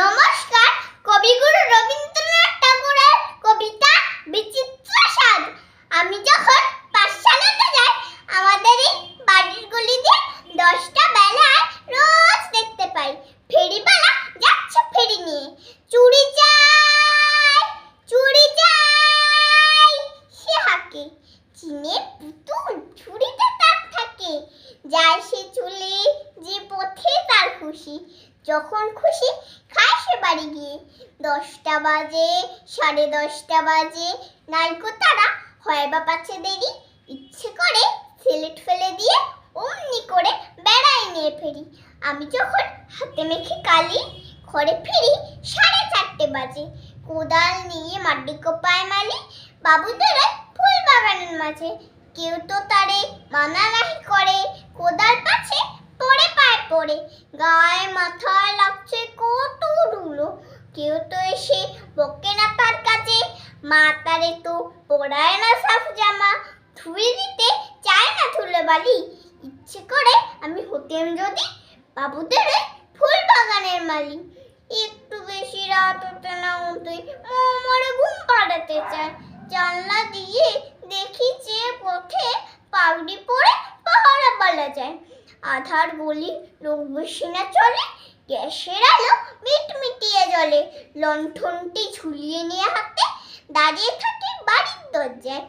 নমস্কার। কবিগুরু রবীন্দ্রনাথ ঠাকুরের কবিতা বিচিত্র স্বাদ। আমি যখন পাঠশালাতে যাই, আমাদের এই বাড়ির গলি দিয়ে 10টা বেলায় রোজ দেখতে পাই ফেরিওয়ালা যাচ্ছে ফেরি নিয়ে। চুড়ি চাই, চুড়ি চাই সে হাঁকে। চিনের পুতুল ঝুড়িতে তার থাকে। যায় সে চলে যে পথে তার খুশি, যখন খুশি খায় সে বাড়ি গিয়ে। 10টা বাজে, 10:30 বাজে, নাইকো তারা হয় বা পাচ্ছে দেরি। ইচ্ছে করে সিলেট ফেলে দিয়ে অমনি করে বেড়াই নিয়ে ফেরি। আমি যখন হাতে মেখে কালি ঘরে ফিরি 4:30 বাজে। কোদাল নিয়ে মাটি কোপায় মালি বাবুদের ফুল বাগানের মাঝে। কেউ তো তারে মানা নাহি করে, কোদাল পাছে পড়ে পায় পড়ে। গায়ে মাথায় লাগছে কত ধুলো, কেউ তো এসে বকে না তার কাছে। মা তারে তো পরায় না সাফ জামা, ধুয়ে দিতে চায় না ধুলো বালি। ইচ্ছে করে আমি হতেম যদি বাবুদের ফুল বাগানের মালি। একটু বেশি রাত হতে না হতেই মরে ঘুম পাড়াতে চায়। জানলা দিয়ে দেখি যে পথে পাগড়ি পরে পাহারা বলা যায়। আধার গলি লোক বেশি না চলে, গ্যাসের আলো মিটমিটিয়ে জ্বলে। লণ্ঠনটি ঝুলিয়ে নিয়ে হাতে দাঁড়িয়ে থাকে বাড়ির দরজায়।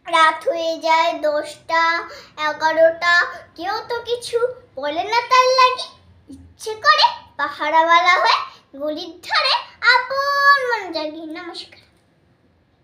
রাত হয়ে যায় 10টা 11টা, কেউ তো কিছু বলে না তার লাগে। ইচ্ছে করে পাহারাওয়ালা হয়ে গলির ধারে আপন মন জাগি। নমস্কার।